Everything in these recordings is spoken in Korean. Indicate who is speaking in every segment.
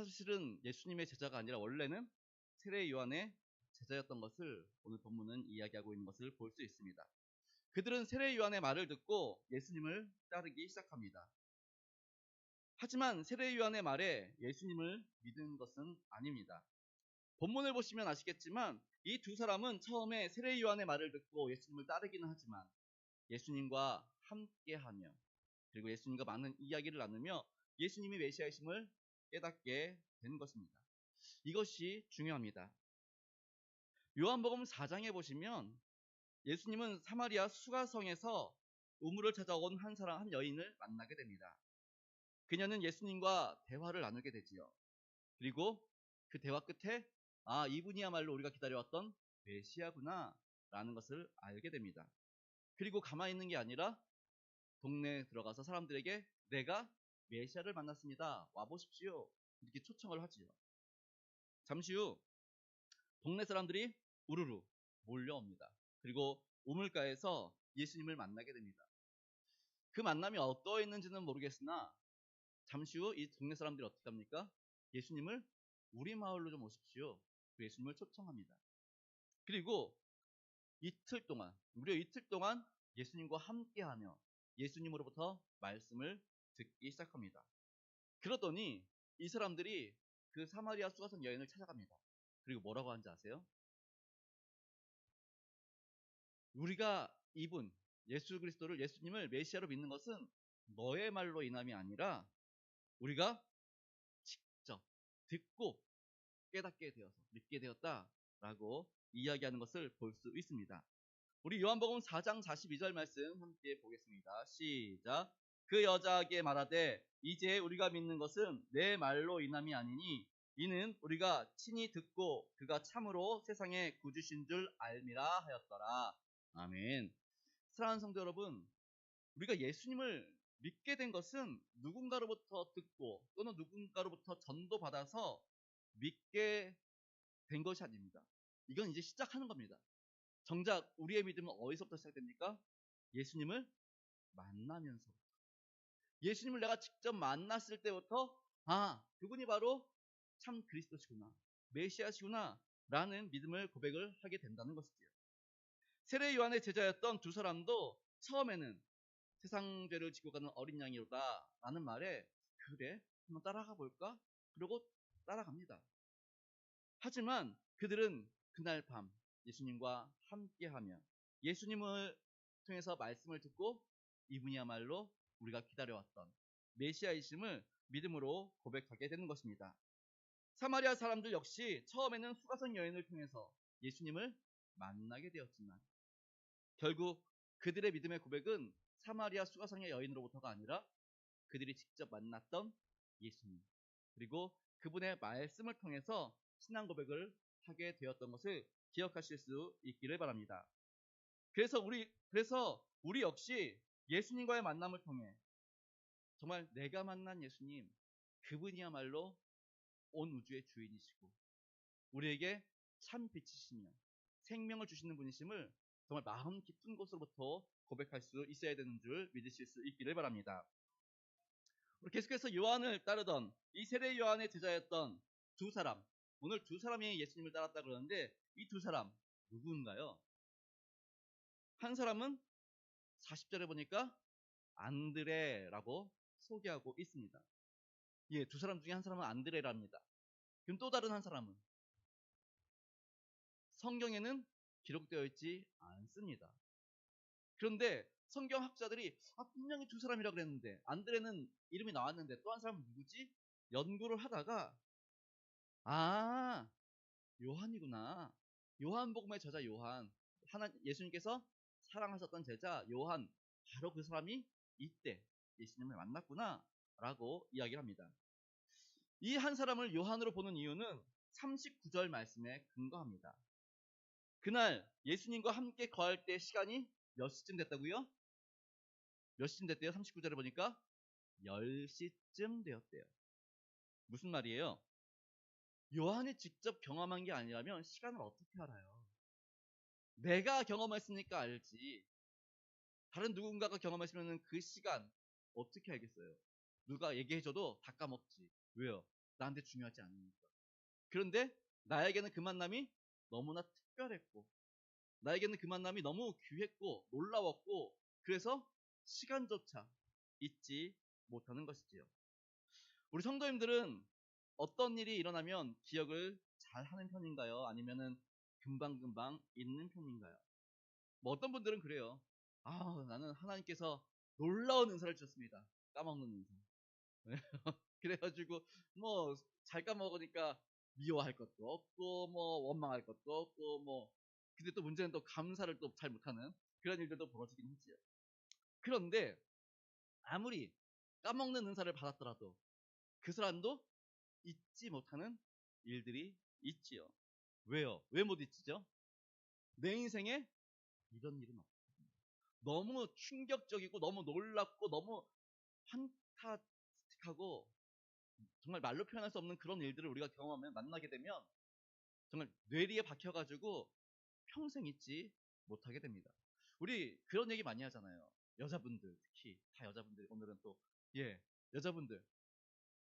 Speaker 1: 사실은 예수님의 제자가 아니라 원래는 세례 요한의 제자였던 것을 오늘 본문은 이야기하고 있는 것을 볼 수 있습니다. 그들은 세례 요한의 말을 듣고 예수님을 따르기 시작합니다. 하지만 세례 요한의 말에 예수님을 믿은 것은 아닙니다. 본문을 보시면 아시겠지만 이 두 사람은 처음에 세례 요한의 말을 듣고 예수님을 따르기는 하지만 예수님과 함께하며 그리고 예수님과 많은 이야기를 나누며 예수님이 메시아이심을 깨닫게 된 것입니다. 이것이 중요합니다. 요한복음 4장에 보시면 예수님은 사마리아 수가성에서 우물을 찾아온 한 여인을 만나게 됩니다. 그녀는 예수님과 대화를 나누게 되지요. 그리고 그 대화 끝에 이분이야말로 우리가 기다려왔던 메시아구나 라는 것을 알게 됩니다. 그리고 가만히 있는 게 아니라 동네에 들어가서 사람들에게 내가 메시아를 만났습니다. 와보십시오. 이렇게 초청을 하지요. 잠시 후 동네 사람들이 우르르 몰려옵니다. 그리고 우물가에서 예수님을 만나게 됩니다. 그 만남이 어떠했는지는 모르겠으나 잠시 후 이 동네 사람들이 어떻게 합니까? 예수님을 우리 마을로 좀 오십시오. 예수님을 초청합니다. 그리고 무려 이틀 동안 예수님과 함께하며 예수님으로부터 말씀을 듣기 시작합니다. 그러더니 이 사람들이 그 사마리아 수가성 여인을 찾아갑니다. 그리고 뭐라고 하는지 아세요? 우리가 예수님을 메시아로 믿는 것은 너의 말로 인함이 아니라 우리가 직접 듣고 깨닫게 되어서 믿게 되었다라고 이야기하는 것을 볼 수 있습니다. 우리 요한복음 4장 42절 말씀 함께 보겠습니다. 시작. 그 여자에게 말하되 이제 우리가 믿는 것은 내 말로 인함이 아니니 이는 우리가 친히 듣고 그가 참으로 세상의 구주신 줄 알미라 하였더라. 아멘. 사랑하는 성도 여러분, 우리가 예수님을 믿게 된 것은 누군가로부터 듣고 또는 누군가로부터 전도받아서 믿게 된 것이 아닙니다. 이건 이제 시작하는 겁니다. 정작 우리의 믿음은 어디서부터 시작됩니까? 예수님을 만나면서부터. 예수님을 내가 직접 만났을 때부터 그분이 바로 참 그리스도시구나, 메시아시구나 라는 믿음을 고백을 하게 된다는 것이지요. 세례 요한의 제자였던 두 사람도 처음에는 세상 죄를 지고 가는 어린 양이로다 라는 말에 그래? 한번 따라가 볼까? 그러고 따라갑니다. 하지만 그들은 그날 밤 예수님과 함께하며 예수님을 통해서 말씀을 듣고 이분이야말로 우리가 기다려왔던 메시아이심을 믿음으로 고백하게 되는 것입니다. 사마리아 사람들 역시 처음에는 수가성 여인을 통해서 예수님을 만나게 되었지만 결국 그들의 믿음의 고백은 사마리아 수가성의 여인으로부터가 아니라 그들이 직접 만났던 예수님 그리고 그분의 말씀을 통해서 신앙 고백을 하게 되었던 것을 기억하실 수 있기를 바랍니다. 그래서 우리 역시 예수님과의 만남을 통해 정말 내가 만난 예수님, 그분이야말로 온 우주의 주인이시고 우리에게 참 빛이시며 생명을 주시는 분이심을 정말 마음 깊은 곳으로부터 고백할 수 있어야 되는 줄 믿으실 수 있기를 바랍니다. 우리 계속해서 요한을 따르던 이 세례 요한의 제자였던 두 사람, 오늘 두 사람이 예수님을 따랐다 그러는데 이 두 사람 누구인가요? 한 사람은 40절에 보니까 안드레라고 소개하고 있습니다. 두 사람 중에 한 사람은 안드레랍니다. 그럼 또 다른 한 사람은 성경에는 기록되어 있지 않습니다. 그런데 성경학자들이 분명히 두 사람이라고 그랬는데 안드레는 이름이 나왔는데 또 한 사람은 누구지? 연구를 하다가 요한이구나. 요한복음의 저자 요한, 예수님께서 사랑하셨던 제자 요한, 바로 그 사람이 이때 예수님을 만났구나 라고 이야기를 합니다. 이 한 사람을 요한으로 보는 이유는 39절 말씀에 근거합니다. 그날 예수님과 함께 거할 때 시간이 몇 시쯤 됐다고요? 몇 시쯤 됐대요? 39절에 보니까 10시쯤 되었대요. 무슨 말이에요? 요한이 직접 경험한 게 아니라면 시간을 어떻게 알아요? 내가 경험했으니까 알지. 다른 누군가가 경험했으면 그 시간 어떻게 알겠어요? 누가 얘기해줘도 다 까먹지. 왜요? 나한테 중요하지 않으니까. 그런데 나에게는 그 만남이 너무나 특별했고, 나에게는 그 만남이 너무 귀했고 놀라웠고, 그래서 시간조차 잊지 못하는 것이지요. 우리 성도님들은 어떤 일이 일어나면 기억을 잘 하는 편인가요? 아니면은 금방금방 잊는 편인가요? 뭐 어떤 분들은 그래요. 아, 나는 하나님께서 놀라운 은사를 주셨습니다. 까먹는 은사. 그래가지고 뭐 잘 까먹으니까 미워할 것도 없고 뭐 원망할 것도 없고 뭐, 근데 또 문제는 또 감사를 또 잘 못하는 그런 일들도 벌어지긴 했지요. 그런데 아무리 까먹는 은사를 받았더라도 그 사람도 잊지 못하는 일들이 있지요. 왜요? 왜 못 잊지죠? 내 인생에 이런 일은 없어. 너무 충격적이고 너무 놀랍고 너무 판타스틱하고 정말 말로 표현할 수 없는 그런 일들을 우리가 경험하면, 만나게 되면 정말 뇌리에 박혀가지고 평생 잊지 못하게 됩니다. 우리 그런 얘기 많이 하잖아요. 여자분들, 특히 다 여자분들, 오늘은 또 여자분들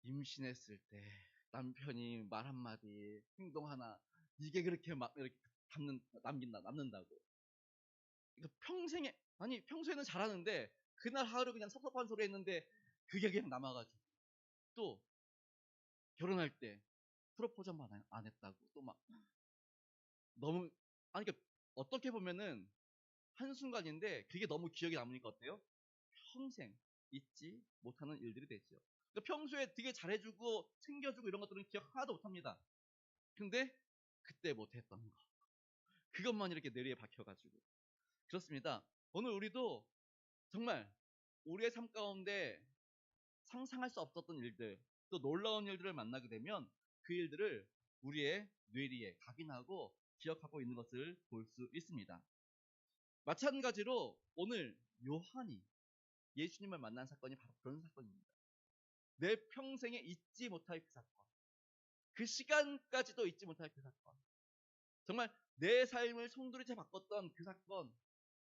Speaker 1: 임신했을 때 남편이 말 한마디 행동 하나, 이게 그렇게 막 이렇게 남는다고. 그러니까 평생에, 아니 평소에는 잘하는데 그날 하루 그냥 섭섭한 소리 했는데 그게 그냥 남아가지고, 또 결혼할 때 프로포즈 한 번 안 했다고 또 막 너무, 아니 그러니까 어떻게 보면은 한순간인데 그게 너무 기억에 남으니까 어때요? 평생 잊지 못하는 일들이 되죠. 그러니까 평소에 되게 잘해주고 챙겨주고 이런 것들은 기억 하나도 못합니다. 근데 그때 못했던 거, 그것만 이렇게 뇌리에 박혀가지고. 그렇습니다. 오늘 우리도 정말 우리의 삶 가운데 상상할 수 없었던 일들, 또 놀라운 일들을 만나게 되면 그 일들을 우리의 뇌리에 각인하고 기억하고 있는 것을 볼 수 있습니다. 마찬가지로 오늘 요한이 예수님을 만난 사건이 바로 그런 사건입니다. 내 평생에 잊지 못할 그 사건, 그 시간까지도 잊지 못할 그 사건, 정말 내 삶을 송두리째 바꿨던 그 사건,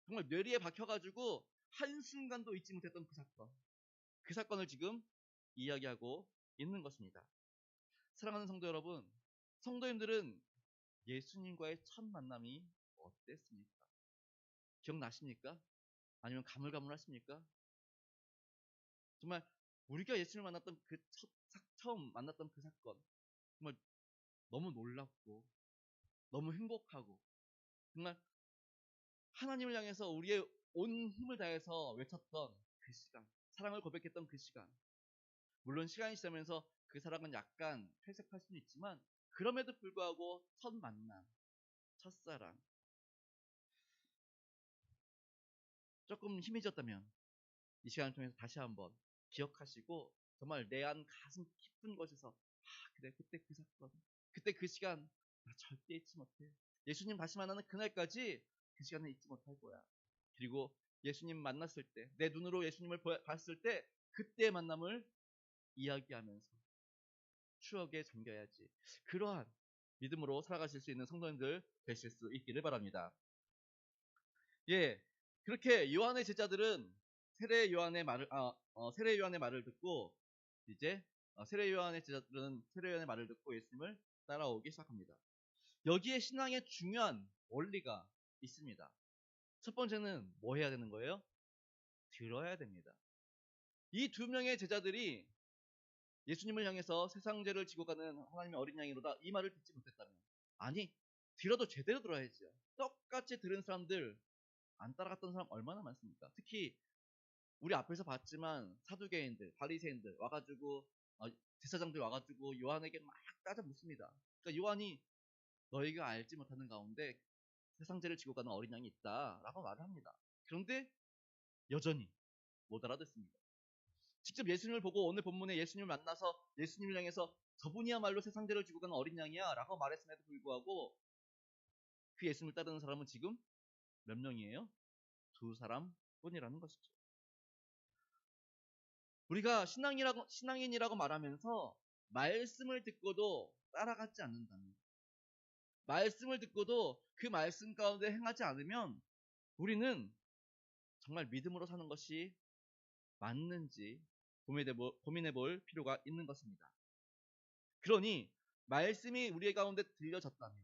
Speaker 1: 정말 뇌리에 박혀가지고 한순간도 잊지 못했던 그 사건, 그 사건을 지금 이야기하고 있는 것입니다. 사랑하는 성도 여러분, 성도님들은 예수님과의 첫 만남이 어땠습니까? 기억나십니까? 아니면 가물가물하십니까? 정말 우리가 예수님을 만났던 그 처음 만났던 그 사건, 정말 너무 놀랍고 너무 행복하고, 정말 하나님을 향해서 우리의 온 힘을 다해서 외쳤던 그 시간, 사랑을 고백했던 그 시간. 물론 시간이 지나면서 그 사랑은 약간 퇴색할 수는 있지만, 그럼에도 불구하고 첫 만남, 첫사랑, 조금 희미해졌다면 이 시간을 통해서 다시 한번 기억하시고, 정말 내 안 가슴 깊은 곳에서 그래, 그때 그 사건, 그때 그 시간 나 절대 잊지 못해. 예수님 다시 만나는 그날까지 그 시간을 잊지 못할 거야. 그리고 예수님 만났을 때, 내 눈으로 예수님을 봤을 때 그때의 만남을 이야기하면서 추억에 잠겨야지. 그러한 믿음으로 살아가실 수 있는 성도님들 되실 수 있기를 바랍니다. 그렇게 요한의 제자들은 세례 요한의 말을 듣고, 이제 세례 요한의 제자들은 세례 요한의 말을 듣고 예수님을 따라오기 시작합니다. 여기에 신앙의 중요한 원리가 있습니다. 첫 번째는 뭐 해야 되는 거예요? 들어야 됩니다. 이 두 명의 제자들이 예수님을 향해서 세상 죄를 지고 가는 하나님의 어린 양이로다, 이 말을 듣지 못했다면, 아니 들어도 제대로 들어야죠. 똑같이 들은 사람들, 안 따라갔던 사람 얼마나 많습니까? 특히 우리 앞에서 봤지만 사두개인들, 바리새인들 와가지고 제사장들 와가지고 요한에게 막 따져 묻습니다. 그러니까 요한이 너희가 알지 못하는 가운데 세상죄를 지고 가는 어린 양이 있다라고 말을 합니다. 그런데 여전히 못 알아듣습니다. 직접 예수님을 보고 오늘 본문에 예수님을 만나서 예수님을 향해서 저분이야말로 세상죄를 지고 가는 어린 양이야 라고 말했음에도 불구하고 그 예수님을 따르는 사람은 지금 몇 명이에요? 두 사람뿐이라는 것이죠. 우리가 신앙인이라고 말하면서 말씀을 듣고도 따라가지 않는다면, 말씀을 듣고도 그 말씀 가운데 행하지 않으면 우리는 정말 믿음으로 사는 것이 맞는지 고민해 볼 필요가 있는 것입니다. 그러니 말씀이 우리 가운데 들려졌다면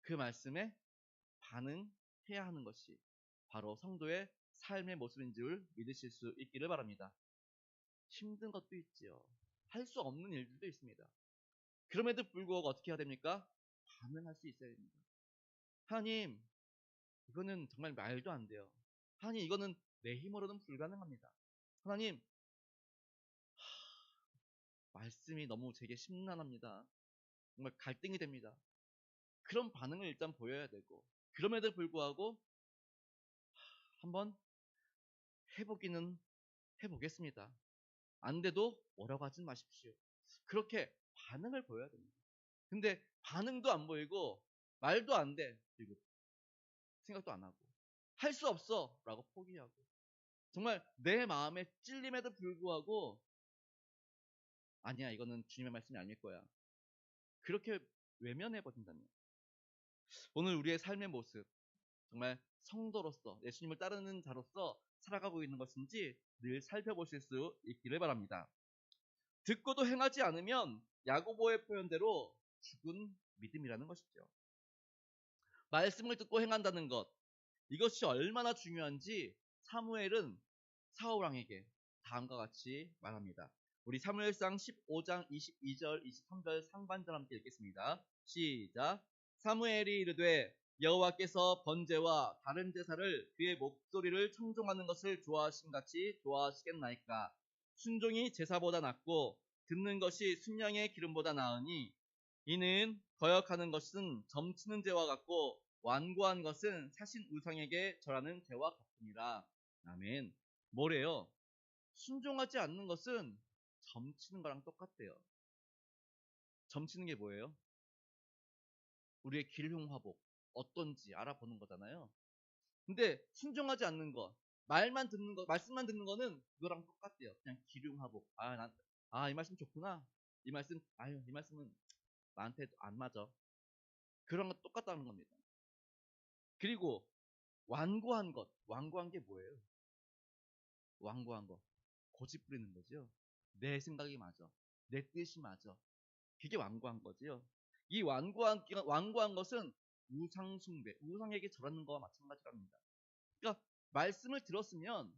Speaker 1: 그 말씀에 반응해야 하는 것이 바로 성도의 삶의 모습인 줄 믿으실 수 있기를 바랍니다. 힘든 것도 있지요. 할 수 없는 일들도 있습니다. 그럼에도 불구하고 어떻게 해야 됩니까? 반응할 수 있어야 됩니다. 하나님, 이거는 정말 말도 안 돼요. 하나님, 이거는 내 힘으로는 불가능합니다. 하나님, 말씀이 너무 제게 심란합니다. 정말 갈등이 됩니다. 그런 반응을 일단 보여야 되고, 그럼에도 불구하고 한번 해보기는 해보겠습니다. 안 돼도 뭐라고 하진 마십시오. 그렇게 반응을 보여야 됩니다. 근데 반응도 안 보이고 말도 안 돼. 그리고 생각도 안 하고 할 수 없어 라고 포기하고 정말 내 마음에 찔림에도 불구하고 아니야 이거는 주님의 말씀이 아닐 거야. 그렇게 외면해 버린다면 오늘 우리의 삶의 모습 정말 성도로서 예수님을 따르는 자로서 살아가고 있는 것인지 늘 살펴보실 수 있기를 바랍니다. 듣고도 행하지 않으면 야고보의 표현대로 죽은 믿음이라는 것이죠. 말씀을 듣고 행한다는 것, 이것이 얼마나 중요한지 사무엘은 사울왕에게 다음과 같이 말합니다. 우리 사무엘상 15장 22절, 23절 상반절 함께 읽겠습니다. 시작. 사무엘이 이르되 여호와께서 번제와 다른 제사를 그의 목소리를 청종하는 것을 좋아하신 같이 좋아하시겠나이까. 순종이 제사보다 낫고 듣는 것이 순양의 기름보다 나으니 이는 거역하는 것은 점치는 죄와 같고 완고한 것은 사신 우상에게 절하는 죄와 같으니라. 아멘. 뭐래요? 순종하지 않는 것은 점치는 거랑 똑같대요. 점치는 게 뭐예요? 우리의 길흉화복 어떤지 알아보는 거잖아요. 근데 순종하지 않는 거, 말만 듣는 거, 말씀만 듣는 거는 그거랑 똑같대요. 그냥 기륭화복. 이 말씀 좋구나. 이 말씀, 이 말씀은 나한테 안 맞아. 그런 거 똑같다는 겁니다. 그리고 완고한 것, 완고한 게 뭐예요? 완고한 거, 고집 부리는 거죠. 내 생각이 맞아, 내 뜻이 맞아. 그게 완고한 거지요. 이 완고한 것은 우상숭배, 우상에게 절하는 거와 마찬가지랍니다. 그러니까 말씀을 들었으면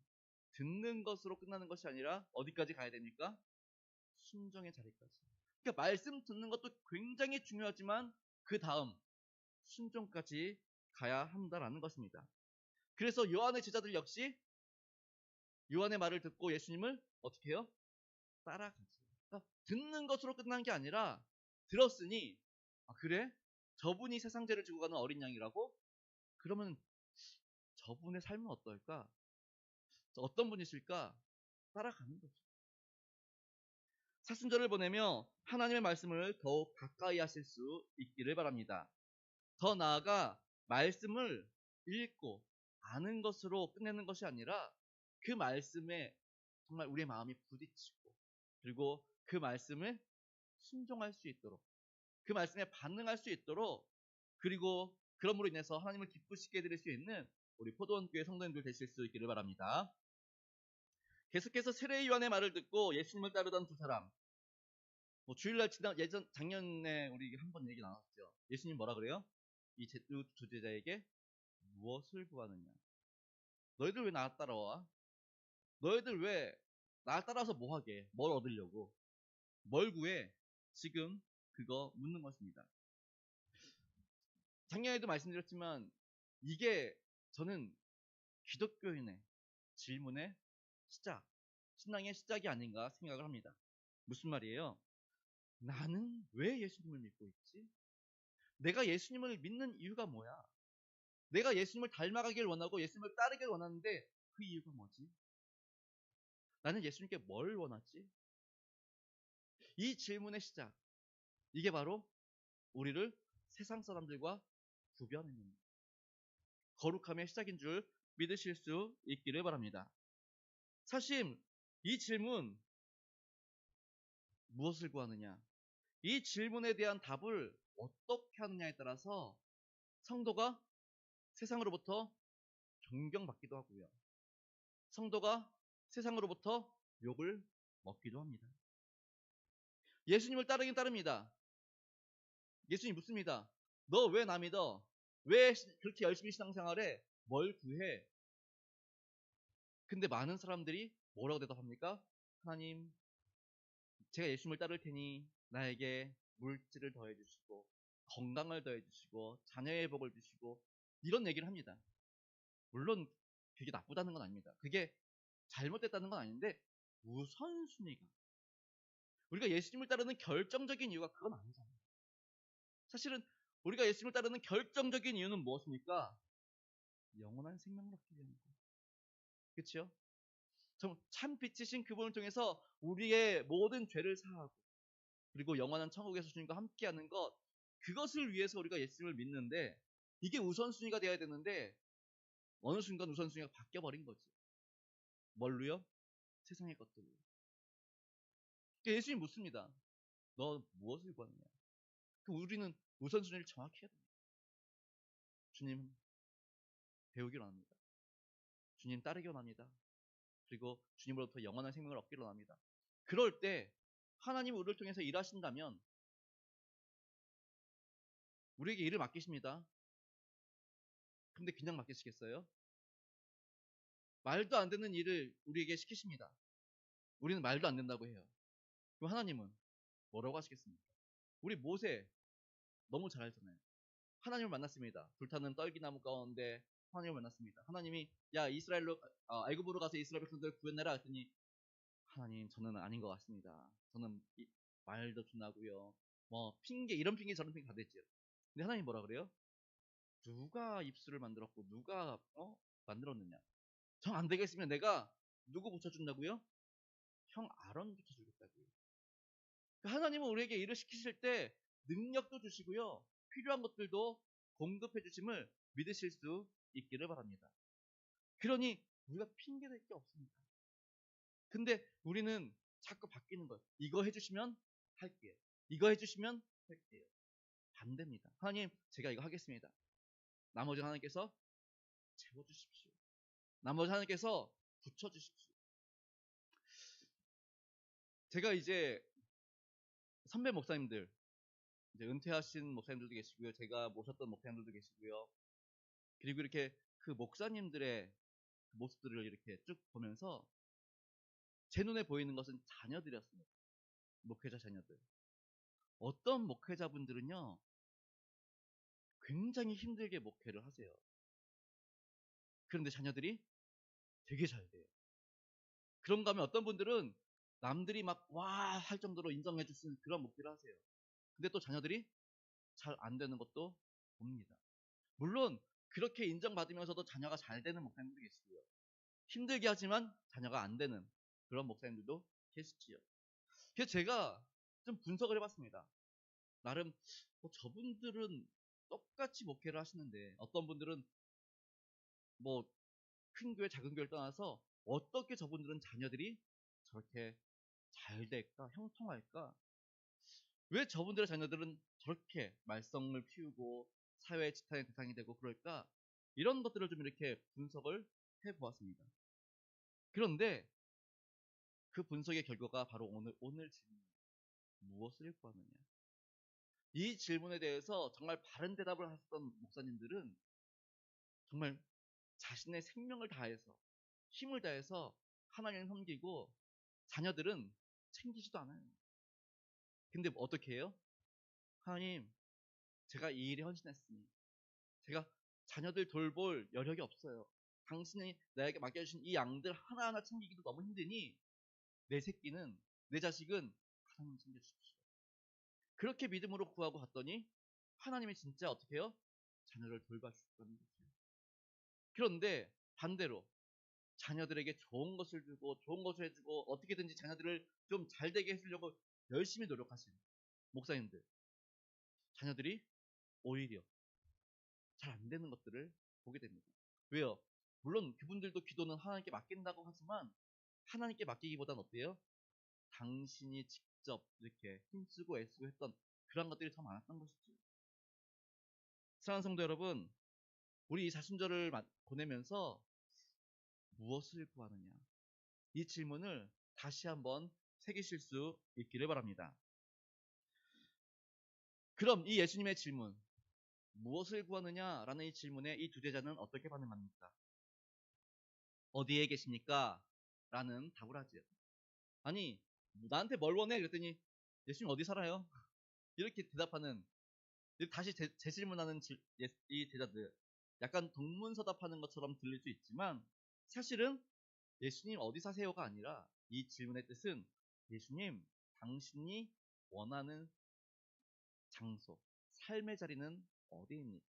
Speaker 1: 듣는 것으로 끝나는 것이 아니라 어디까지 가야 됩니까? 순종의 자리까지. 그러니까 말씀 듣는 것도 굉장히 중요하지만 그 다음 순종까지 가야 한다라는 것입니다. 그래서 요한의 제자들 역시 요한의 말을 듣고 예수님을 어떻게 해요? 따라가죠. 그러니까 듣는 것으로 끝난 게 아니라 들었으니 그래? 저분이 세상 죄를 지고 가는 어린 양이라고? 그러면 저분의 삶은 어떨까? 어떤 분이실까? 따라가는 거죠. 사순절을 보내며 하나님의 말씀을 더욱 가까이 하실 수 있기를 바랍니다. 더 나아가 말씀을 읽고 아는 것으로 끝내는 것이 아니라 그 말씀에 정말 우리의 마음이 부딪히고 그리고 그 말씀을 순종할 수 있도록 그 말씀에 반응할 수 있도록 그리고 그럼으로 인해서 하나님을 기쁘시게 해드릴 수 있는 우리 포도원교회 성도님들 되실 수 있기를 바랍니다. 계속해서 세례 요한의 말을 듣고 예수님을 따르던 두 사람 주일날 작년에 우리 한번 얘기 나눴죠. 예수님 뭐라 그래요? 이 두 제자에게 무엇을 구하느냐? 너희들 왜 나 따라와? 너희들 왜 나 따라서 뭐 하게? 뭘 얻으려고? 뭘 구해? 지금 그거 묻는 것입니다. 작년에도 말씀드렸지만 이게 저는 기독교인의 질문의 시작, 신앙의 시작이 아닌가 생각을 합니다. 무슨 말이에요? 나는 왜 예수님을 믿고 있지? 내가 예수님을 믿는 이유가 뭐야? 내가 예수님을 닮아가길 원하고 예수님을 따르길 원하는데 그 이유가 뭐지? 나는 예수님께 뭘 원하지? 이 질문의 시작, 이게 바로 우리를 세상 사람들과 구별해내는 거룩함의 시작인 줄 믿으실 수 있기를 바랍니다. 사실 이 질문 무엇을 구하느냐? 이 질문에 대한 답을 어떻게 하느냐에 따라서 성도가 세상으로부터 존경받기도 하고요. 성도가 세상으로부터 욕을 먹기도 합니다. 예수님을 따르긴 따릅니다. 예수님 묻습니다. 너 왜 나 믿어? 왜 그렇게 열심히 신앙생활해? 뭘 구해? 근데 많은 사람들이 뭐라고 대답합니까? 하나님, 제가 예수님을 따를 테니 나에게 물질을 더해주시고 건강을 더해주시고 자녀의 복을 주시고 이런 얘기를 합니다. 물론 그게 나쁘다는 건 아닙니다. 그게 잘못됐다는 건 아닌데 우선순위가 우리가 예수님을 따르는 결정적인 이유가 그건 아니잖아요. 사실은 우리가 예수님을 따르는 결정적인 이유는 무엇입니까? 영원한 생명을 얻기 위한 거. 그렇죠? 참 빛이신 그분을 통해서 우리의 모든 죄를 사하고 그리고 영원한 천국에서 주님과 함께하는 것 그것을 위해서 우리가 예수님을 믿는데 이게 우선순위가 되어야 되는데 어느 순간 우선순위가 바뀌어버린 거지. 뭘로요? 세상의 것들로. 그러니까 예수님 묻습니다. 너 무엇을 구하느냐? 우리는 우선순위를 정확히 해야 됩니다. 주님 배우기 원합니다. 주님 따르기 원합니다. 그리고 주님으로부터 영원한 생명을 얻기를 원합니다. 그럴 때 하나님이 우리를 통해서 일하신다면 우리에게 일을 맡기십니다. 근데 그냥 맡기시겠어요? 말도 안 되는 일을 우리에게 시키십니다. 우리는 말도 안 된다고 해요. 그럼 하나님은 뭐라고 하시겠습니까? 우리 모세 너무 잘 알잖아요. 하나님을 만났습니다. 불타는 떨기나무 가운데 하나님을 만났습니다. 하나님이 야 이스라엘로 애굽으로 가서 이스라엘 백성들 구해내라 했더니 하나님 저는 아닌 것 같습니다. 저는 말도 둔하고요. 뭐 핑계 이런 핑계 저런 핑계 다 됐죠. 근데 하나님 뭐라 그래요? 누가 입술을 만들었고 누가 만들었느냐? 정 안 되겠으면 내가 누구 붙여준다고요? 형 아론 붙여주겠다고요. 하나님은 우리에게 일을 시키실 때 능력도 주시고요. 필요한 것들도 공급해 주심을 믿으실 수 있기를 바랍니다. 그러니 우리가 핑계댈 게 없습니다. 근데 우리는 자꾸 바뀌는 거예요. 이거 해주시면 할게요. 이거 해주시면 할게요. 반대입니다. 하나님 제가 이거 하겠습니다. 나머지 하나님께서 채워주십시오. 나머지 하나님께서 붙여주십시오. 제가 이제 선배 목사님들 이제 은퇴하신 목사님들도 계시고요. 제가 모셨던 목사님들도 계시고요. 그리고 이렇게 그 목사님들의 모습들을 이렇게 쭉 보면서 제 눈에 보이는 것은 자녀들이었습니다. 목회자 자녀들. 어떤 목회자분들은요, 굉장히 힘들게 목회를 하세요. 그런데 자녀들이 되게 잘 돼요. 그런가 하면 어떤 분들은 남들이 막 와 할 정도로 인정해 줄 수 있는 그런 목회를 하세요. 근데 또 자녀들이 잘 안 되는 것도 봅니다. 물론 그렇게 인정받으면서도 자녀가 잘 되는 목사님도 계시고요. 힘들게 하지만 자녀가 안 되는 그런 목사님들도 계시지요. 그래서 제가 좀 분석을 해봤습니다. 나름 저분들은 똑같이 목회를 하시는데 어떤 분들은 뭐 큰 교회 작은 교회를 떠나서 어떻게 저분들은 자녀들이 저렇게 잘 될까 형통할까 왜 저분들의 자녀들은 저렇게 말썽을 피우고 사회의 지탄의 대상이 되고 그럴까 이런 것들을 좀 이렇게 분석을 해보았습니다. 그런데 그 분석의 결과가 바로 오늘 질문 무엇을 구하느냐 이 질문에 대해서 정말 바른 대답을 하셨던 목사님들은 정말 자신의 생명을 다해서 힘을 다해서 하나님을 섬기고 자녀들은 챙기지도 않아요. 근데 어떻게 해요? 하나님 제가 이 일에 헌신했으니 제가 자녀들 돌볼 여력이 없어요. 당신이 나에게 맡겨주신 이 양들 하나하나 챙기기도 너무 힘드니 내 새끼는 내 자식은 하나님 챙겨주십시오. 그렇게 믿음으로 구하고 갔더니 하나님이 진짜 어떻게 해요? 자녀를 돌봐주셨다는 거죠. 그런데 반대로 자녀들에게 좋은 것을 주고 좋은 것을 해주고 어떻게든지 자녀들을 좀 잘되게 해주려고 열심히 노력하시는 목사님들 자녀들이 오히려 잘 안 되는 것들을 보게 됩니다. 왜요? 물론 그분들도 기도는 하나님께 맡긴다고 하지만 하나님께 맡기기보단 어때요? 당신이 직접 이렇게 힘쓰고 애쓰고 했던 그런 것들이 더 많았던 것이죠. 사랑하는 성도 여러분, 우리 이 사순절을 보내면서 무엇을 구하느냐? 이 질문을 다시 한번 새기실 수 있기를 바랍니다. 그럼 이 예수님의 질문, 무엇을 구하느냐라는 이 질문에 이 두 제자는 어떻게 반응합니까? 어디에 계십니까? 라는 답을 하죠. 아니, 나한테 뭘 원해? 그랬더니 예수님 어디 살아요? 이렇게 대답하는, 다시 재질문하는 이 제자들, 약간 동문서답하는 것처럼 들릴 수 있지만 사실은 예수님 어디 사세요가 아니라 이 질문의 뜻은 예수님 당신이 원하는 장소, 삶의 자리는 어디입니까?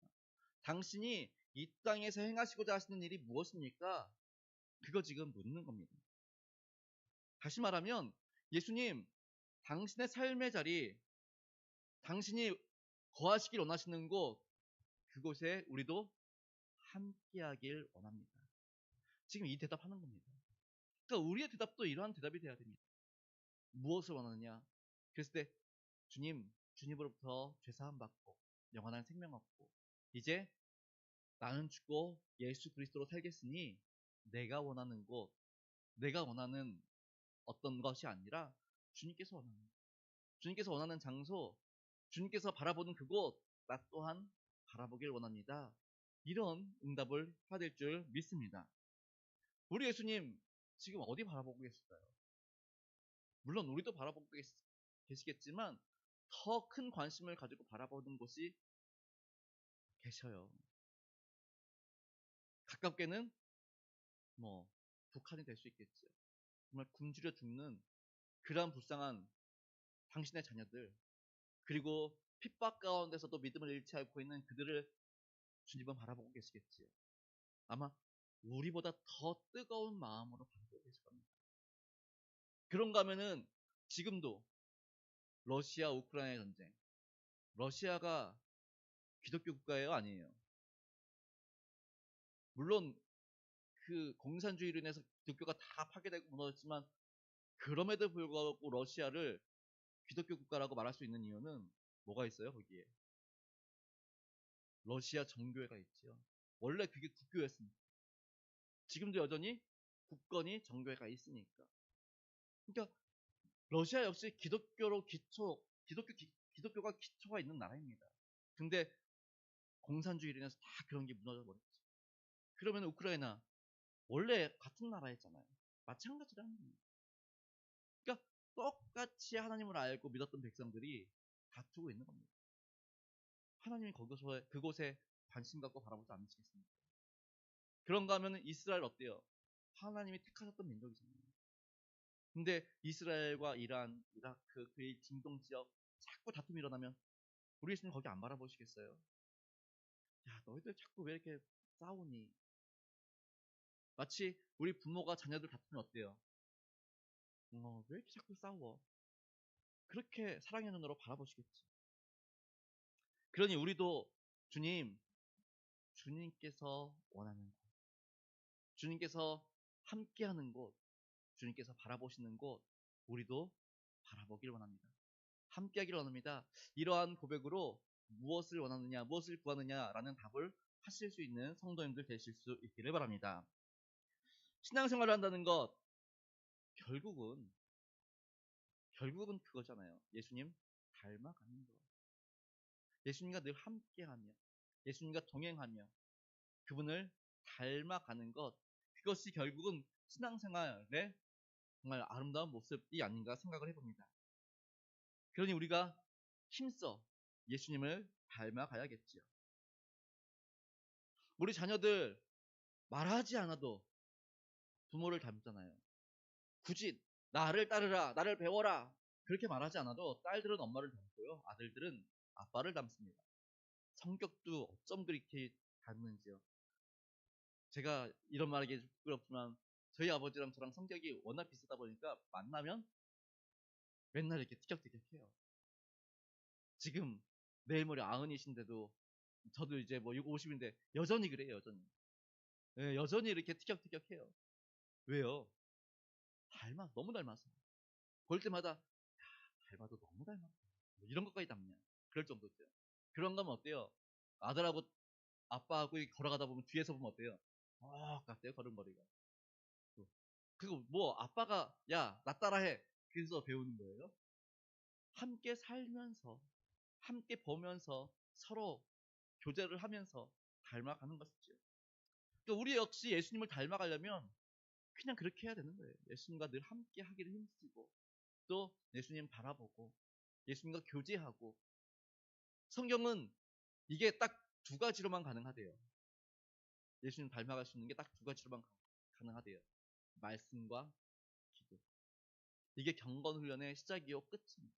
Speaker 1: 당신이 이 땅에서 행하시고자 하시는 일이 무엇입니까? 그거 지금 묻는 겁니다. 다시 말하면 예수님 당신의 삶의 자리, 당신이 거하시길 원하시는 곳, 그곳에 우리도 함께하길 원합니다. 지금 이 대답하는 겁니다. 그러니까 우리의 대답도 이러한 대답이 돼야 됩니다. 무엇을 원하느냐? 그랬을 때 주님으로부터 죄사함 받고 영원한 생명 얻고 이제 나는 죽고 예수 그리스도로 살겠으니 내가 원하는 곳, 내가 원하는 어떤 것이 아니라 주님께서 원하는 장소, 주님께서 바라보는 그곳, 나 또한 바라보길 원합니다. 이런 응답을 해야 될 줄 믿습니다. 우리 예수님 지금 어디 바라보고 계실까요? 물론 우리도 바라보고 계시겠지만 더 큰 관심을 가지고 바라보는 곳이 계셔요. 가깝게는 뭐 북한이 될 수 있겠죠. 정말 굶주려 죽는 그러한 불쌍한 당신의 자녀들, 그리고 핍박 가운데서도 믿음을 잃지 않고 있는 그들을 주님은 바라보고 계시겠지요. 아마 우리보다 더 뜨거운 마음으로 바라보고 계실 겁니다. 그런가 하면은 지금도 러시아 우크라이나 전쟁, 러시아가 기독교 국가예요, 아니에요? 물론 그 공산주의로 인해서 기독교가 다 파괴되고 무너졌지만 그럼에도 불구하고 러시아를 기독교 국가라고 말할 수 있는 이유는 뭐가 있어요? 거기에 러시아 정교회가 있지요. 원래 그게 국교였습니다. 지금도 여전히 국권이 정교회가 있으니까. 그러니까 러시아 역시 기독교가 기초가 있는 나라입니다. 근데 공산주의로 인해서 다 그런 게 무너져 버렸죠. 그러면 우크라이나 원래 같은 나라였잖아요. 마찬가지라는 겁니다. 그러니까 똑같이 하나님을 알고 믿었던 백성들이 다투고 있는 겁니다. 하나님이 그곳에 관심 갖고 바라보지 않으시겠습니까? 그런가 하면 이스라엘 어때요? 하나님이 택하셨던 민족이잖아요. 근데 이스라엘과 이란, 이라크, 그의 중동 지역 자꾸 다툼이 일어나면 우리 예수님 거기 안 바라보시겠어요? 야, 너희들 자꾸 왜 이렇게 싸우니? 마치 우리 부모가 자녀들 다투면 어때요? 왜 이렇게 자꾸 싸워? 그렇게 사랑의 눈으로 바라보시겠지. 그러니 우리도 주님께서 원하는 곳, 주님께서 함께하는 곳, 주님께서 바라보시는 곳, 우리도 바라보길 원합니다. 함께하기를 원합니다. 이러한 고백으로 무엇을 원하느냐, 무엇을 구하느냐라는 답을 하실 수 있는 성도님들 되실 수 있기를 바랍니다. 신앙생활을 한다는 것, 결국은 그거잖아요. 예수님 닮아가는 것. 예수님과 늘 함께하며, 예수님과 동행하며, 그분을 닮아가는 것. 그것이 결국은 신앙생활의 정말 아름다운 모습이 아닌가 생각을 해봅니다. 그러니 우리가 힘써 예수님을 닮아가야겠지요. 우리 자녀들 말하지 않아도 부모를 닮잖아요. 굳이 나를 따르라, 나를 배워라 그렇게 말하지 않아도 딸들은 엄마를 닮고요. 아들들은 아빠를 닮습니다. 성격도 어쩜 그렇게 닮는지요. 제가 이런 말하기 부끄럽지만 저희 아버지랑 저랑 성격이 워낙 비슷하다 보니까 만나면 맨날 이렇게 티격태격해요. 지금 내일 모레 90이신데도 저도 이제 뭐 50인데 여전히 그래요. 여전히. 네, 여전히 이렇게 티격태격해요. 왜요? 너무 닮아서. 볼 때마다 야, 닮아도 너무 닮았다. 뭐 이런 것까지 닮냐. 그럴 정도죠. 그런 거면 어때요? 아들하고 아빠하고 걸어가다 보면 뒤에서 보면 어때요? 같대요, 걸음걸이가. 그리고 뭐 아빠가 야, 나 따라해. 그래서 배우는 거예요. 함께 살면서 함께 보면서 서로 교제를 하면서 닮아가는 것이죠. 그러니까 우리 역시 예수님을 닮아가려면 그냥 그렇게 해야 되는 거예요. 예수님과 늘 함께 하기를 힘쓰고 또 예수님 바라보고 예수님과 교제하고. 성경은 이게 딱 두 가지로만 가능하대요. 예수님 닮아갈 수 있는 게 딱 두 가지로만 가능하대요. 말씀과 기도. 이게 경건 훈련의 시작이요 끝입니다.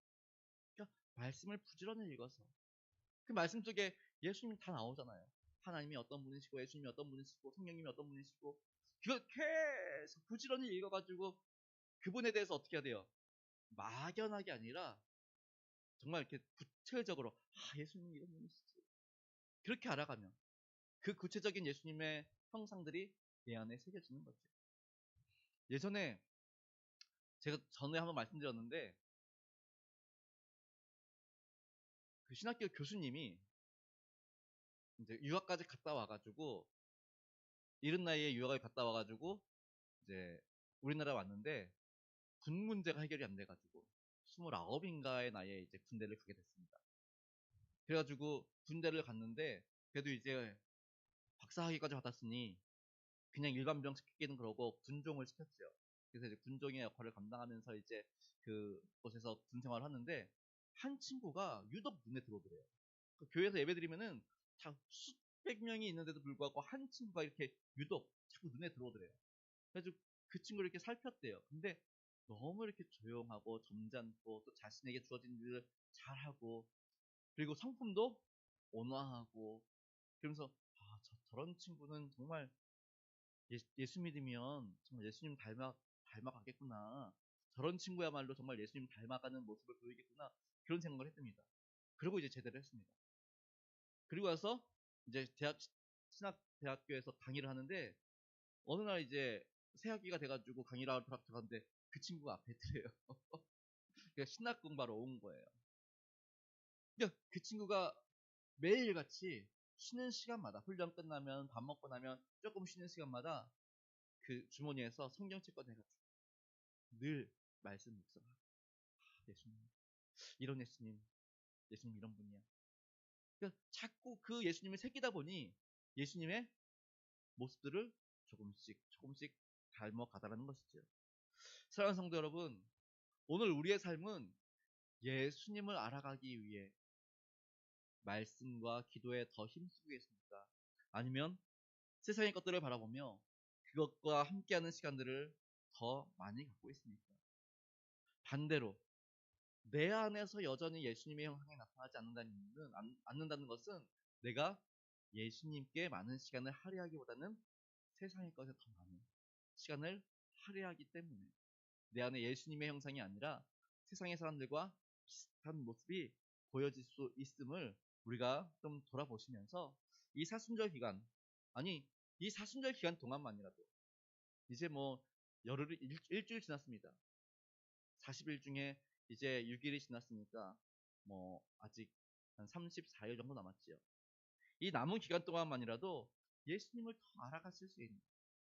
Speaker 1: 그러니까 말씀을 부지런히 읽어서 그 말씀 속에 예수님이 다 나오잖아요. 하나님이 어떤 분이시고 예수님이 어떤 분이시고 성령님이 어떤 분이시고 그걸 계속 부지런히 읽어가지고 그분에 대해서 어떻게 해야 돼요? 막연하게 아니라 정말 이렇게 구체적으로 예수님이 이런 분이시지. 그렇게 알아가면 그 구체적인 예수님의 형상들이 내 안에 새겨지는 거죠. 예전에 제가 전에 한번 말씀드렸는데 그 신학교 교수님이 이제 유학까지 갔다 와가지고 이른 나이에 유학을 갔다 와가지고 이제 우리나라 왔는데 군 문제가 해결이 안 돼가지고 29인가의 나이에 이제 군대를 가게 됐습니다. 그래가지고 군대를 갔는데 그래도 이제 박사학위까지 받았으니 그냥 일반 병 시키기는 그러고 군종을 시켰어요. 그래서 이제 군종의 역할을 감당하면서 이제 그곳에서 군 생활을 하는데 한 친구가 유독 눈에 들어오더래요. 그 교회에서 예배드리면은 다 수백 명이 있는데도 불구하고 한 친구가 이렇게 유독 자꾸 눈에 들어오더래요. 그래서 그 친구를 이렇게 살폈대요. 근데 너무 이렇게 조용하고 점잖고 또 자신에게 주어진 일을 잘하고 그리고 성품도 온화하고 그러면서 저런 친구는 정말 예수 믿으면 정말 예수님 닮아가겠구나. 저런 친구야말로 정말 예수님 닮아가는 모습을 보이겠구나. 그런 생각을 했습니다. 그리고 이제 제대를 했습니다. 그리고 와서 이제 신학대학교에서 강의를 하는데 어느 날 이제 새 학기가 돼가지고 강의를 하러 들어갔는데 그 친구가 앞에 있더래요. 그러니까 신학 공부하러 온 거예요. 그러니까 그 친구가 매일같이 쉬는 시간마다 훈련 끝나면 밥 먹고 나면 조금 쉬는 시간마다 그 주머니에서 성경책 꺼내가지고 늘 말씀 묵상하고 예수님 이런 예수님 이런 분이야. 그러니까 자꾸 그 예수님을 새기다 보니 예수님의 모습들을 조금씩 조금씩 닮아가다라는 것이죠. 사랑하는 성도 여러분, 오늘 우리의 삶은 예수님을 알아가기 위해 말씀과 기도에 더 힘쓰고 계십니까? 아니면 세상의 것들을 바라보며 그것과 함께하는 시간들을 더 많이 갖고 있습니까? 반대로 내 안에서 여전히 예수님의 형상이 나타나지 않는다는 것은 내가 예수님께 많은 시간을 할애하기보다는 세상의 것에 더 많은 시간을 할애하기 때문에 내 안에 예수님의 형상이 아니라 세상의 사람들과 비슷한 모습이 보여질 수 있음을 우리가 좀 돌아보시면서 이 사순절 기간, 아니 이 사순절 기간 동안만이라도 이제 뭐 일주일 지났습니다. 40일 중에 이제 6일이 지났으니까 뭐 아직 한 34일 정도 남았지요. 이 남은 기간 동안만이라도 예수님을 더 알아가실 수 있는,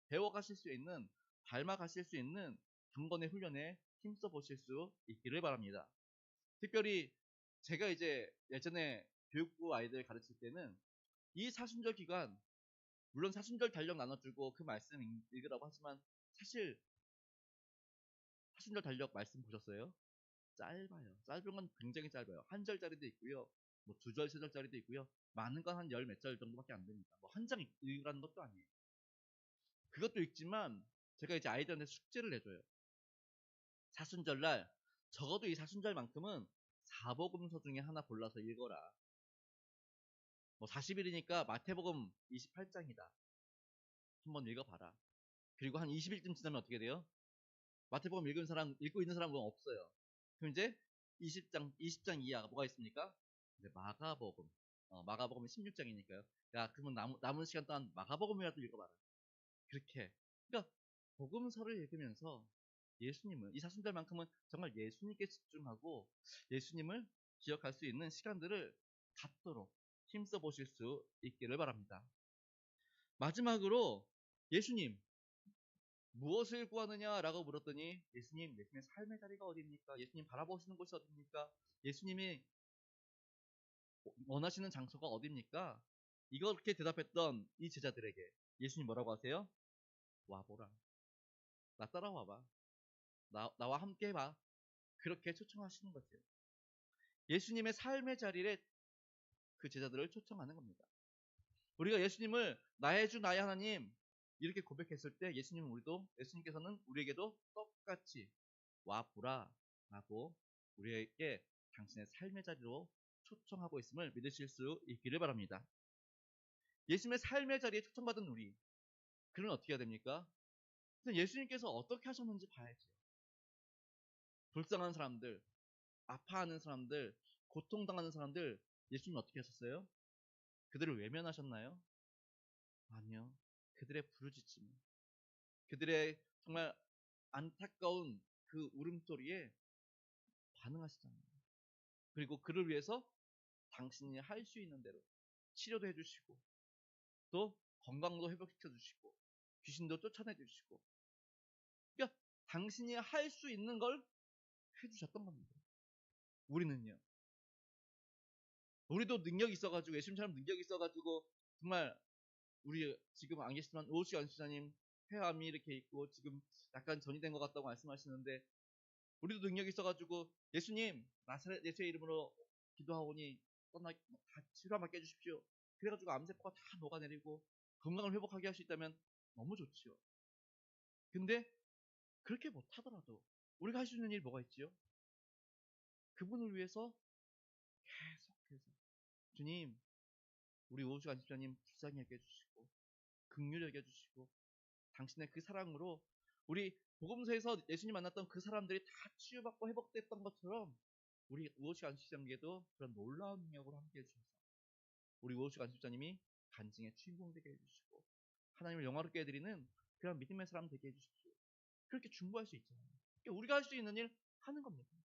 Speaker 1: 배워가실 수 있는, 닮아가실 수 있는 경건의 훈련에 힘써 보실 수 있기를 바랍니다. 특별히 제가 이제 예전에 교육부 아이들 가르칠 때는 이 사순절 기간, 물론 사순절 달력 나눠주고 그 말씀 읽으라고 하지만 사실 사순절 달력 말씀 보셨어요? 짧아요. 짧은 건 굉장히 짧아요. 한 절짜리도 있고요. 뭐 두 절, 세 절짜리도 있고요. 많은 건 한 열 몇 절 정도밖에 안 됩니다. 뭐 한 장 읽으라는 것도 아니에요. 그것도 읽지만 제가 이제 아이들한테 숙제를 내줘요. 사순절날 적어도 이 사순절만큼은 사복음서 중에 하나 골라서 읽어라. 뭐 40일이니까 마태복음 28장이다. 한번 읽어봐라. 그리고 한 20일쯤 지나면 어떻게 돼요? 마태복음 읽고 있는 사람은 없어요. 그럼 이제 20장 이하가 뭐가 있습니까? 이제 마가복음. 마가복음이 16장이니까요. 야, 그러면 남은 시간 동안 마가복음이라도 읽어봐라. 그렇게. 그러니까 복음서를 읽으면서 이 사순절만큼은 정말 예수님께 집중하고 예수님을 기억할 수 있는 시간들을 갖도록 힘써 보실 수 있기를 바랍니다. 마지막으로 예수님 무엇을 구하느냐라고 물었더니 예수님의 삶의 자리가 어디입니까? 예수님 바라보시는 곳이 어디입니까? 예수님이 원하시는 장소가 어디입니까? 이렇게 대답했던 이 제자들에게 예수님 뭐라고 하세요? 와보라. 나 따라와봐. 나와 함께 해봐. 그렇게 초청하시는 거죠. 예수님의 삶의 자리에 그 제자들을 초청하는 겁니다. 우리가 예수님을 나의 주 나의 하나님 이렇게 고백했을 때 예수님께서는 우리에게도 똑같이 와보라 라고 우리에게 당신의 삶의 자리로 초청하고 있음을 믿으실 수 있기를 바랍니다. 예수님의 삶의 자리에 초청받은 우리, 그러면 어떻게 해야 됩니까? 예수님께서 어떻게 하셨는지 봐야죠. 불쌍한 사람들, 아파하는 사람들, 고통당하는 사람들, 예수님은 어떻게 하셨어요? 그들을 외면하셨나요? 아니요. 그들의 부르짖음, 그들의 정말 안타까운 그 울음소리에 반응하시잖아요. 그리고 그를 위해서 당신이 할 수 있는 대로 치료도 해주시고 또 건강도 회복시켜 주시고 귀신도 쫓아내 주시고, 그러니까 당신이 할 수 있는 걸 해주셨던 겁니다. 우리는요, 우리도 능력이 있어가지고 예수님처럼 능력이 있어가지고 정말 우리 지금 안 계시지만 오우시 안수자님 폐암이 이렇게 있고 지금 약간 전이 된 것 같다고 말씀하시는데, 우리도 능력이 있어가지고 예수님 나사렛 예수의 이름으로 기도하오니 다 치료받게 해주십시오. 그래가지고 암세포가 다 녹아내리고 건강을 회복하게 할 수 있다면 너무 좋지요. 근데 그렇게 못하더라도 우리가 할 수 있는 일이 뭐가 있지요? 그분을 위해서 계속해서 주님, 우리 오우주 안수자님 불쌍히 여겨주시고 긍휼히 여겨주시고 당신의 그 사랑으로 우리 복음서에서 예수님 만났던 그 사람들이 다 치유받고 회복됐던 것처럼 우리 오우주 안수자님께도 그런 놀라운 능력으로 함께 해주셔서 우리 오우주 안수자님이 간증의 주인공 되게 해주시고 하나님을 영화롭게 해드리는 그런 믿음의 사람 되게 해주십시오. 그렇게 중보할 수 있잖아요. 그러니까 우리가 할 수 있는 일 하는 겁니다.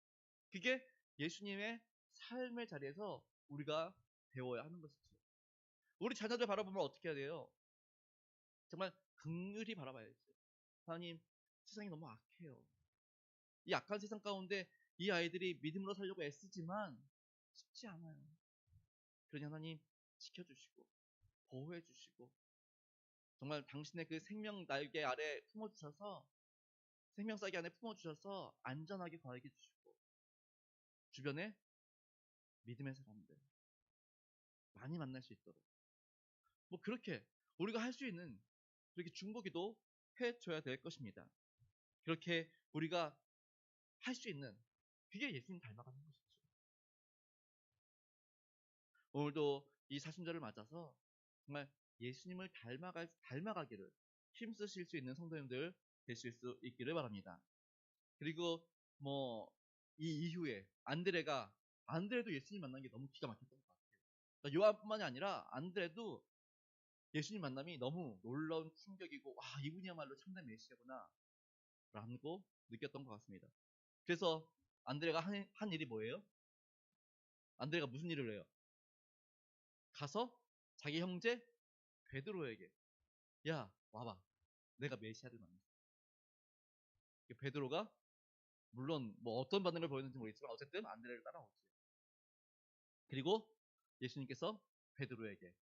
Speaker 1: 그게 예수님의 삶의 자리에서 우리가 배워야 하는 것이죠. 우리 자녀들 바라보면 어떻게 해야 돼요? 정말 긍휼히 바라봐야죠. 하나님, 세상이 너무 악해요. 이 악한 세상 가운데 이 아이들이 믿음으로 살려고 애쓰지만 쉽지 않아요. 그러니 하나님 지켜주시고 보호해주시고 정말 당신의 그 생명 날개 아래 품어주셔서 생명싸개 안에 품어주셔서 안전하게 거하게 해주시고 주변에 믿음의 사람들 많이 만날 수 있도록 뭐 그렇게 우리가 할 수 있는 그렇게 중보기도 해줘야 될 것입니다. 그렇게 우리가 할 수 있는 그게 예수님 닮아가는 것이죠. 오늘도 이 사순절을 맞아서 정말 예수님을 닮아가기를 힘쓰실 수 있는 성도님들 되실 수 있기를 바랍니다. 그리고 뭐 이 이후에 안드레도 예수님 만난 게 너무 기가 막혔던 것 같아요. 그러니까 요한뿐만이 아니라 안드레도 예수님 만남이 너무 놀라운 충격이고 와, 이분이야말로 참된 메시아구나 라고 느꼈던 것 같습니다. 그래서 안드레가 한 일이 뭐예요? 안드레가 무슨 일을 해요? 가서 자기 형제 베드로에게 야 와봐, 내가 메시아를 만났어. 베드로가 물론 뭐 어떤 반응을 보였는지 모르겠지만 어쨌든 안드레를 따라오죠. 그리고 예수님께서 베드로에게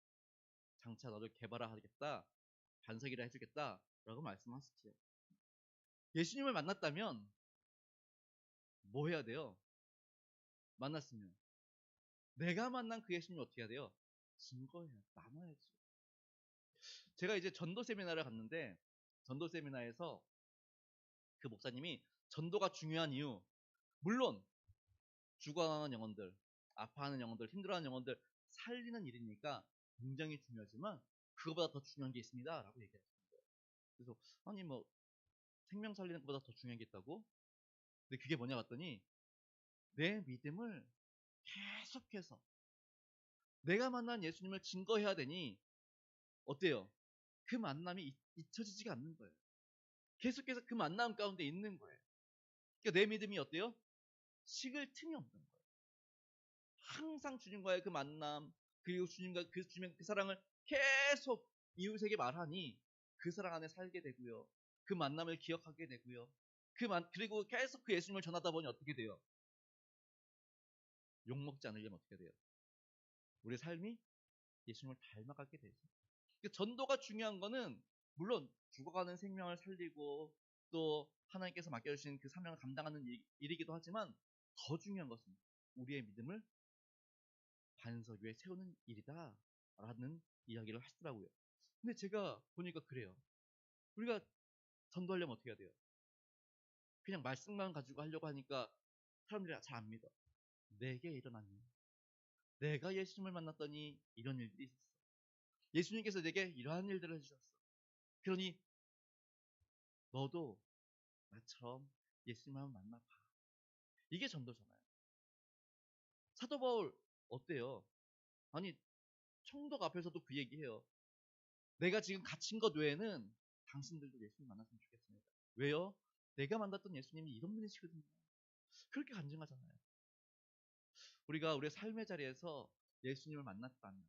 Speaker 1: 장차 너를 개발하겠다, 반석이라 해주겠다 라고 말씀하시죠. 예수님을 만났다면 뭐 해야 돼요? 만났으면 내가 만난 그 예수님을 어떻게 해야 돼요? 증거해야, 나눠야죠. 제가 이제 전도 세미나를 갔는데 전도 세미나에서 그 목사님이 전도가 중요한 이유, 물론 죽어가는 영혼들, 아파하는 영혼들, 힘들어하는 영혼들 살리는 일이니까 굉장히 중요하지만 그거보다 더 중요한 게 있습니다 라고 얘기하시는 거예요. 그래서 아니 뭐 생명 살리는 것보다 더 중요한 게 있다고? 근데 그게 뭐냐 봤더니 내 믿음을 계속해서 내가 만난 예수님을 증거해야 되니 어때요? 그 만남이 잊혀지지가 않는 거예요. 계속해서 그 만남 가운데 있는 거예요. 그러니까 내 믿음이 어때요? 식을 틈이 없는 거예요. 항상 주님과의 그 만남, 그리고 주님과 그 사랑을 계속 이웃에게 말하니 그 사랑 안에 살게 되고요. 그 만남을 기억하게 되고요. 그리고 계속 그 예수님을 전하다 보니 어떻게 돼요? 욕먹지 않으려면 어떻게 돼요? 우리의 삶이 예수님을 닮아가게 되죠. 그 전도가 중요한 거는 물론 죽어가는 생명을 살리고 또 하나님께서 맡겨주신 그 사명을 감당하는 일이기도 하지만 더 중요한 것은 우리의 믿음을 반석 위에 세우는 일이다 라는 이야기를 하시더라고요. 근데 제가 보니까 그래요. 우리가 전도하려면 어떻게 해야 돼요? 그냥 말씀만 가지고 하려고 하니까 사람들이 잘 안 믿어. 내게 일어난 일. 내가 예수님을 만났더니 이런 일들이 있었어. 예수님께서 내게 이러한 일들을 해주셨어. 그러니 너도 나처럼 예수님을 한번 만나봐. 이게 전도잖아요. 사도 바울 어때요? 아니 총독 앞에서도 그 얘기해요. 내가 지금 갇힌 것 외에는 당신들도 예수님 만났으면 좋겠습니다. 왜요? 내가 만났던 예수님이 이런 분이시거든요. 그렇게 간증하잖아요. 우리가 우리의 삶의 자리에서 예수님을 만났다면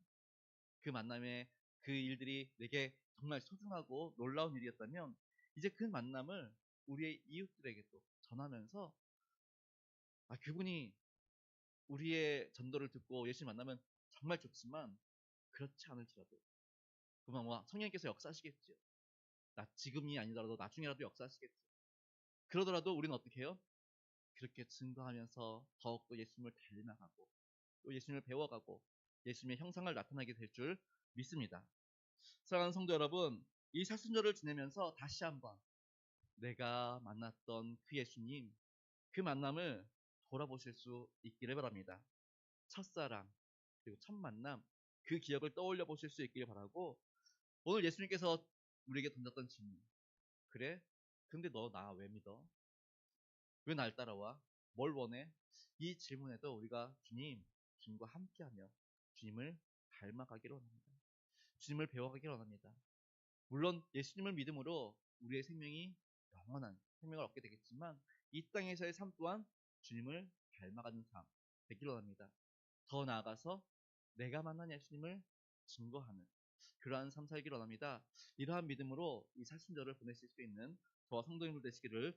Speaker 1: 그 만남에 그 일들이 내게 정말 소중하고 놀라운 일이었다면 이제 그 만남을 우리의 이웃들에게도 전하면서 그분이 우리의 전도를 듣고 예수님 만나면 정말 좋지만 그렇지 않을지라도 그만 성령님께서 역사하시겠죠. 지금이 아니더라도 나중에라도 역사하시겠죠. 그러더라도 우리는 어떻게 해요? 그렇게 증거하면서 더욱더 예수님을 닮아가고 또 예수님을 배워가고 예수님의 형상을 나타나게 될 줄 믿습니다. 사랑하는 성도 여러분, 이 사순절을 지내면서 다시 한번 내가 만났던 그 예수님, 그 만남을 돌아보실 수 있기를 바랍니다. 첫사랑, 그리고 첫 만남, 그 기억을 떠올려 보실 수 있기를 바라고 오늘 예수님께서 우리에게 던졌던 질문, 그래? 근데 너 나 왜 믿어? 왜 날 따라와? 뭘 원해? 이 질문에도 우리가 주님과 함께하며 주님을 닮아가기로 합니다. 주님을 배워가기로 합니다. 물론 예수님을 믿음으로 우리의 생명이 영원한 생명을 얻게 되겠지만 이 땅에서의 삶 또한 주님을 닮아가는 삶 되기로 합니다. 더 나아가서 내가 만난 예수님을 증거하는 그러한 삶 살기로 합니다. 이러한 믿음으로 이 사순절을 보내실 수 있는 저와 성도님들 되시기를